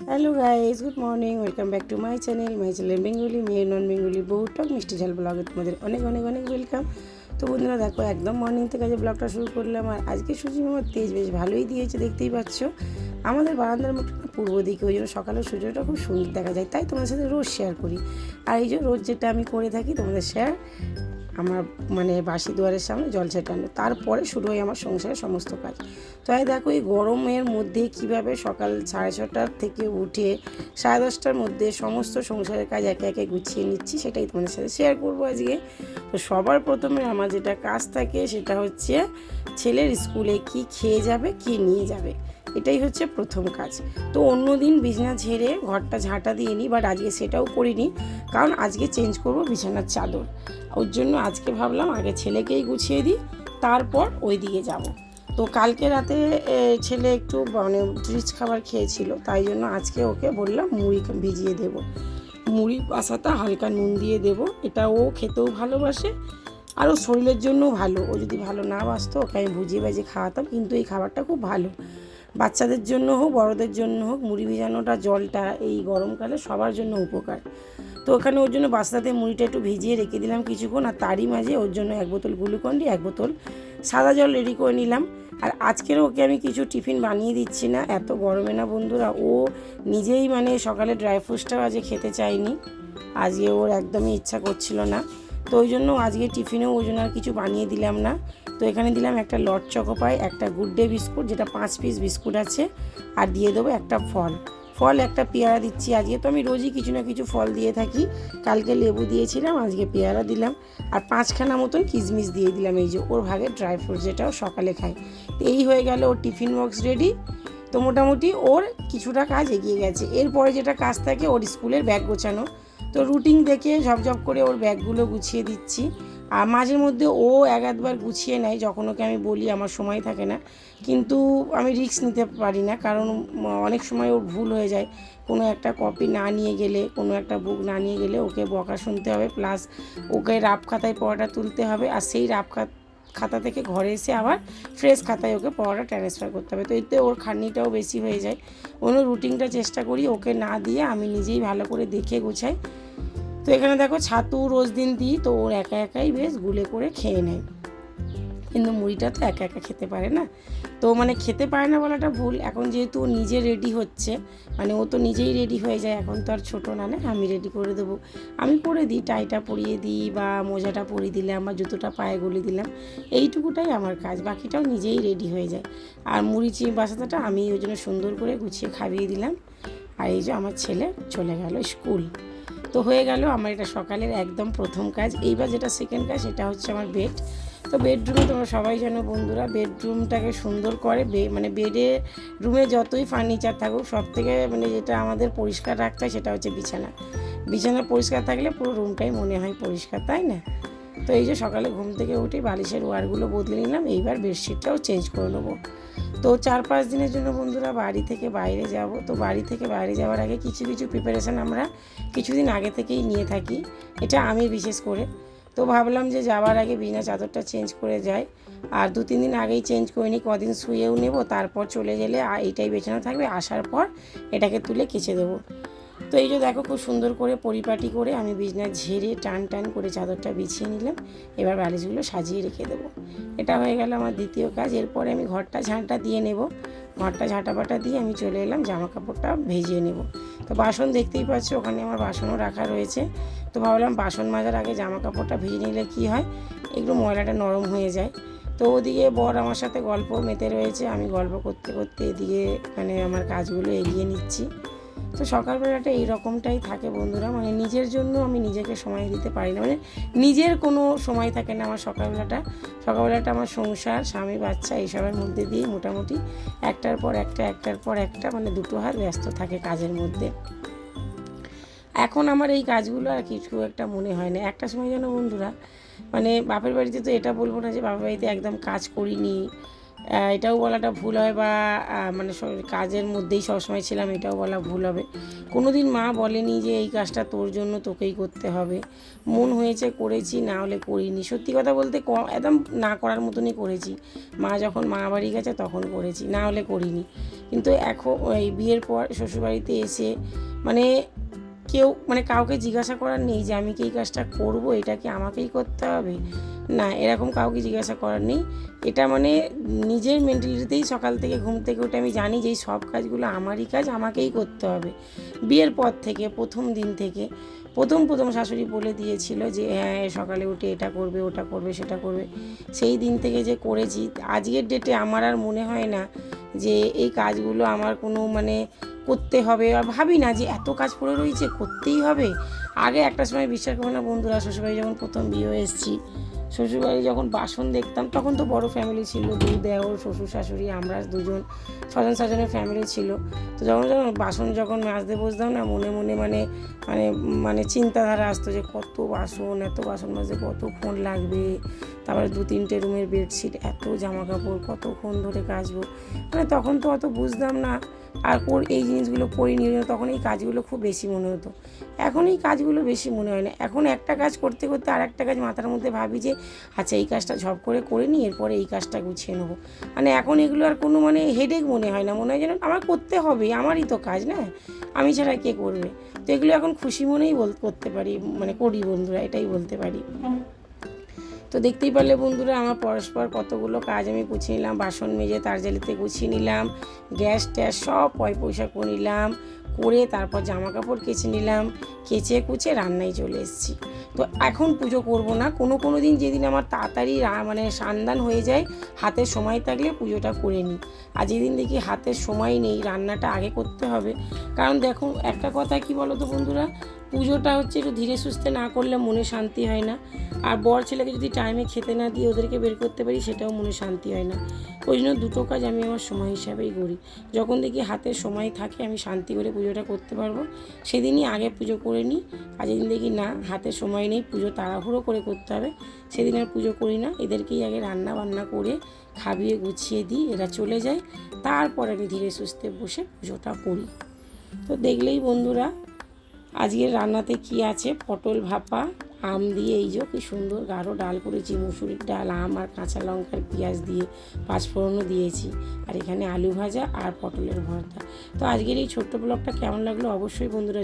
Hello guys, good morning, welcome back to my channel Bengali মেয়ে নন Bengali বহু টক মিষ্টি ঝাল ব্লগে তোমাদের অনেক অনেক অনেক ওয়েলকাম। তো বন্ধুরা দেখো, একদম মর্নিং থেকে আজ ব্লগটা শুরু করলাম। আর আজকে সূর্য আমার তেজ বেশ ভালোই দিয়েছে, দেখতেই পাচ্ছ। আমাদের বারান্দার মতো পূর্ব দিকে, ওই জন্য সকালের সূর্যটা খুব সুন্দর দেখা যায়, তাই তোমাদের সাথে রোজ শেয়ার করি। আর এই যে রোজ যেটা আমি করে থাকি তোমাদের শেয়ার, আমার বাসি দুয়ারের সামনে জল ছেটানো, তারপরে শুরু হয় আমার সংসারের সমস্ত কাজ। তো দেখো, এই গরমের মধ্যে কিভাবে সকাল 6:30টার থেকে উঠে 10:30টার মধ্যে সমস্ত সংসারের কাজ একে একে গুছিয়ে নিচ্ছি, সেটাই তোমাদের সাথে শেয়ার করবো আজকে। তো সবার প্রথমে আমার যেটা কাজ থাকে সেটা হচ্ছে ছেলের স্কুলে কি খেয়ে যাবে, কি নিয়ে যাবে, এটাই হচ্ছে প্রথম কাজ। তো অন্য দিন বিছানা ঝেড়ে ঘরটা ঝাঁটা দিয়ে নিই, বাট আজকে সেটাও করিনি, কারণ আজকে চেঞ্জ করব বিছানার চাদর। ওর জন্য আজকে ভাবলাম আগে ছেলেকেই গুছিয়ে দিই, তারপর ওই দিকে যাব। তো কালকে রাতে ছেলে একটু রিচ খাবার খেয়েছিল, তাই জন্য আজকে ওকে বললাম মুড়ি ভিজিয়ে দেবো, মুড়ি বাসাটা হালকা নুন দিয়ে দেবো। এটা ও খেতেও ভালোবাসে, আর ও শরীরের জন্যও ভালো। ও যদি ভালো না বাসতো ওকে আমি ভুজিয়ে বাজিয়ে খাওয়াতাম, কিন্তু এই খাবারটা খুব ভালো, বাচ্চাদের জন্য হোক বড়দের জন্য হোক। মুড়ি ভিজানোটা, জলটা এই গরমকালে সবার জন্য উপকার। তো ওখানে ওর জন্য বাস্তাতে মুড়িটা একটু ভিজিয়ে রেখে দিলাম কিছুক্ষণ, আর তারই মাঝে ওর জন্য 1 বোতল গ্লুকন্ডি, 1 বোতল সাদা জল রেডি করে নিলাম। আর আজকের ওকে আমি কিছু টিফিন বানিয়ে দিচ্ছি না, এত গরমে না বন্ধুরা। ও নিজেই সকালে ড্রাই ফ্রুটসটাও আজকে খেতে চায়নি, আজকে ওর একদমই ইচ্ছা করছিল না। তো ওই জন্য আজকে টিফিনেও ওই জন্য আর কিছু বানিয়ে দিলাম না। তো এখানে দিলাম একটা লট চকোপাই, একটা গুড ডে বিস্কুট, যেটা 5 পিস বিস্কুট আছে, আর দিয়ে দেবো একটা ফল একটা পেয়ারা দিচ্ছি। আজকে তো আমি রোজই কিছু না কিছু ফল দিয়ে থাকি, কালকে লেবু দিয়েছিলাম, আজকে পেয়ারা দিলাম, আর 5খানা মতন কিশমিশ দিয়ে দিলাম, এই যে ওর ভাগে ড্রাই ফ্রুট, যেটাও সকালে খাই। তো এই হয়ে গেল ওর টিফিন বক্স রেডি। তো মোটামুটি ওর কিছুটা কাজ এগিয়ে গেছে। এরপরে যেটা কাজ থাকে ওর স্কুলের ব্যাগ গোছানো। তো রুটিন দেখে ঝপঝপ করে ওর ব্যাগগুলো গুছিয়ে দিচ্ছি। আর মাঝের মধ্যে ও একবার গুছিয়ে নেয়, যখন ওকে আমি বলি, আমার সময় থাকে না, কিন্তু আমি রিস্ক নিতে পারি না, কারণ অনেক সময় ওর ভুল হয়ে যায়। কোনো একটা কপি না নিয়ে গেলে, কোনো একটা বুক না নিয়ে গেলে ওকে বকা শুনতে হবে, প্লাস ওকে রাফ খাতায় পড়াটা তুলতে হবে, আর সেই রাফ খাতা থেকে ঘরে এসে আবার ফ্রেশ খাতায় ওকে পড়াটা ট্রান্সফার করতে হবে। তো এতে ওর খাটনিটাও বেশি হয়ে যায়। অন্য রুটিনটা চেষ্টা করি ওকে না দিয়ে আমি নিজেই ভালো করে দেখে গোছাই। তো এখানে দেখো, ছাতু রোজ দিন দিই, তো ওর একা একাই বেশ গুলে করে খেয়ে নেয়, কিন্তু মুড়িটা তো একা একা খেতে পারে না। তো খেতে পারে না বলাটা ভুল, এখন যেহেতু ও নিজে রেডি হচ্ছে, ও তো নিজেই রেডি হয়ে যায়, এখন তো আর ছোটো না, আমি রেডি করে দেবো। আমি করে দিই, টাইটা পরিয়ে দিই, বা মোজাটা পরিয়ে দিলাম, বা জুতোটা পায়ে গলে দিলাম, এইটুকুটাই আমার কাজ, বাকিটাও নিজেই রেডি হয়ে যায়। আর মুড়ি বাসাটাটা আমি ওই জন্য সুন্দর করে গুছিয়ে খাইয়ে দিলাম। আর এই যে আমার ছেলে চলে গেল স্কুল। তো হয়ে গেল আমার এটা সকালের একদম প্রথম কাজ। এইবার যেটা সেকেন্ড কাজ, সেটা হচ্ছে আমার বেড। তো বেডরুমে তোমরা সবাই জানো বন্ধুরা, বেডরুমটাকে সুন্দর করে বেডে রুমে যতই ফার্নিচার থাকুক, সব থেকে যেটা আমাদের পরিষ্কার রাখতে হয় সেটা হচ্ছে বিছানা পরিষ্কার থাকলে পুরো রুমটাই মনে হয় পরিষ্কার, তাই না? তো এই যে সকালে ঘুম থেকে উঠে বালিশের ওয়ারগুলো বদলে নিলাম, এইবার বেডশিটটাও চেঞ্জ করে নেবো। তো 4-5 দিনের জন্য বন্ধুরা বাড়ি থেকে বাইরে যাব। তো বাড়ি থেকে বাইরে যাওয়ার আগে কিছু কিছু প্রিপারেশান আমরা কিছুদিন আগে থেকেই নিয়ে থাকি, এটা আমি বিশেষ করে। তো ভাবলাম যে যাওয়ার আগে বিছানা চাদরটা চেঞ্জ করে যাই, আর 2-3 দিন আগেই চেঞ্জ করে নিই, কদিন শুয়েও নেব, তারপর চলে গেলে এইটাই বেছানো থাকবে, আসার পর এটাকে তুলে কেচে দেবো। তো এই যে দেখো, খুব সুন্দর করে পরিপাটি করে আমি বিছানা ঝেড়ে টান টান করে চাদরটা বিছিয়ে নিলাম। এবার বালিশগুলো সাজিয়ে রেখে দেবো। এটা হয়ে গেল আমার দ্বিতীয় কাজ। এরপরে আমি ঘরটা ঝাঁটা দিয়ে নেব। ঘরটা ঝাঁটাপাটা দিয়ে আমি চলে এলাম জামা কাপড়টা ভেজিয়ে নেব। তো বাসন দেখতেই পাচ্ছ, ওখানে আমার বাসনও রাখা রয়েছে। তো ভাবলাম বাসন মাজার আগে জামা কাপড়টা ভেজে নিলে কী হয়, একটু ময়লাটা নরম হয়ে যায়। তো ওদিকে বর আমার সাথে গল্প মেতে রয়েছে, আমি গল্প করতে করতে এদিকে আমার কাজগুলো এগিয়ে নিচ্ছি। তো সকালবেলাটা এই রকমটাই থাকে বন্ধুরা, নিজের জন্য আমি নিজেকে সময় দিতে পারি না, নিজের কোনো সময় থাকে না আমার সকালবেলাটা আমার সংসার, স্বামী, বাচ্চা এইসবের মধ্যে দিয়ে মোটামুটি একটার পর একটা দুটো হাত ব্যস্ত থাকে কাজের মধ্যে। এখন আমার এই কাজগুলো আর কিছু একটা মনে হয় না। একটা সময় যেন বন্ধুরা বাপের বাড়িতে, তো এটা বলবো না যে বাপের বাড়িতে একদম কাজ করিনি, এটাও বলাটা ভুল হয়, বা মানে কাজের মধ্যেই সবসময় ছিলাম এটাও বলা ভুল হবে। কোনো দিন মা বলেনি যে এই কাজটা তোর জন্য তোকেই করতে হবে। মন হয়েছে করেছি, না হলে করিনি। সত্যি কথা বলতে একদম না করার মতনই করেছি। মা যখন মা বাড়ি গেছে তখন করেছি, না হলে করিনি। কিন্তু এখন এই বিয়ের পর শ্বশুরবাড়িতে এসে মানে কেউ মানে কাউকে জিজ্ঞাসা করার নেই যে আমি কি এই কাজটা করবো, এটা কি আমাকেই করতে হবে, না এরকম কাউকে জিজ্ঞাসা করার নেই। এটা মানে নিজের মেন্টালিটিতেই সকাল থেকে ঘুম থেকে উঠে আমি জানি যে এই সব কাজগুলো আমারই কাজ, আমাকেই করতে হবে। বিয়ের পর থেকে প্রথম দিন থেকে প্রথম শাশুড়ি বলে দিয়েছিল যে হ্যাঁ সকালে উঠে এটা করবে, ওটা করবে, সেটা করবে। সেই দিন থেকে যে করেছি, আজকের ডেটে আমার আর মনে হয় না যে এই কাজগুলো আমার কোনো মানে করতে হবে, আর ভাবি না যে এত কাজ পড়ে রয়েছে করতেই হবে। আগে একটা সময় বিশ্বাস করবে না বন্ধুরা, শ্বশুরবাড়ি যখন প্রথম বিয়ে হয়ে এসেছি, শ্বশুরবাড়ি যখন বাসন দেখতাম তখন তো বড় ফ্যামিলি ছিল, দুই দেওর, শ্বশুর শাশুড়ি, আমরা দুজন, 6 জনের ফ্যামিলি ছিল। তো যখন বাসন যখন মাজতে বসতাম না, মনে মনে মানে মানে মানে চিন্তাধারা আসতো যে কত বাসন, এত বাসন মাজতে কতক্ষণ লাগবে, তারপরে 2-3টে রুমের বেডশিট, এত জামা কাপড়, কতক্ষণ ধরে কাচবো। মানে তখন তো অত বুঝতাম না, আর এই জিনিসগুলো করিনি, তখন এই কাজগুলো খুব বেশি মনে হতো। এখন এই কাজগুলো বেশি মনে হয় না। এখন একটা কাজ করতে করতে আর একটা কাজ মাথার মধ্যে ভাবি যে আচ্ছা এই কাজটা ঝপ করে নিই, এরপরে এই কাজটা গুছিয়ে নেবো। মানে এখন এগুলো আর কোনো মানে হেডেক মনে হয় না, মনে হয় যেন আমার করতে হবে, আমারই তো কাজ, না আমি ছাড়া কে করবে। তো এগুলো এখন খুশি মনেই করতে পারি, মানে করি বন্ধুরা, এটাই বলতে পারি। তো দেখতেই পারলে বন্ধুরা আমার পরস্পর কতগুলো কাজ আমি গুছিয়ে নিলাম। বাসন মেজে তার জালিতে গুছিয়ে নিলাম, গ্যাস ট্যাস সব পয়সা করে নিলাম, করে তারপর জামা কাপড় কেচে নিলাম, কেচে কুচে রান্নায় চলে এসেছি। তো এখন পুজো করব না, কোনো দিন যেদিন আমার তাড়াতাড়ি মানে সান্দান হয়ে যায়, হাতের সময় থাকলে পুজোটা করে নিই। আর যেদিন দেখি হাতের সময় নেই, রান্নাটা আগে করতে হবে। কারণ দেখো একটা কথা কি বলো তো বন্ধুরা, পুজোটা হচ্ছে একটু ধীরে সুস্থে না করলে মনে শান্তি হয় না। আর বর ছেলেকে যদি টাইমে খেতে না দিয়ে ওদেরকে বের করতে পারি, সেটাও মনে শান্তি হয় না। ওই জন্য দুটো কাজ আমি আমার সময় হিসাবেই করি। যখন দেখি হাতে সময় থাকে, আমি শান্তি করে পুজোটা করতে পারবো, সেদিনই আগে পুজো করে নিই। আর যেদিন দেখি না হাতে সময় নেই, পুজো তাড়াহুড়ো করে করতে হবে, সেদিন আর পুজো করি না। এদেরকেই আগে রান্না বান্না করে খাবিয়ে গুছিয়ে দিই, এরা চলে যায়, তারপর আমি ধীরে সুস্থে বসে পুজোটা করি। তো দেখলেই বন্ধুরা আজকের রান্নাতে কি আছে, পটল ভাপা, আম দিয়ে, এই যে কি সুন্দর গাঢ় ডাল করেছি, মুসুরির ডাল, আম আর কাঁচা লঙ্কার পেঁয়াজ দিয়ে, পাঁচফোড়নও দিয়েছি, আর এখানে আলু ভাজা আর পটলের ভর্তা। তো আজকের এই ছোট্ট ব্লগটা কেমন লাগলো অবশ্যই বন্ধুরা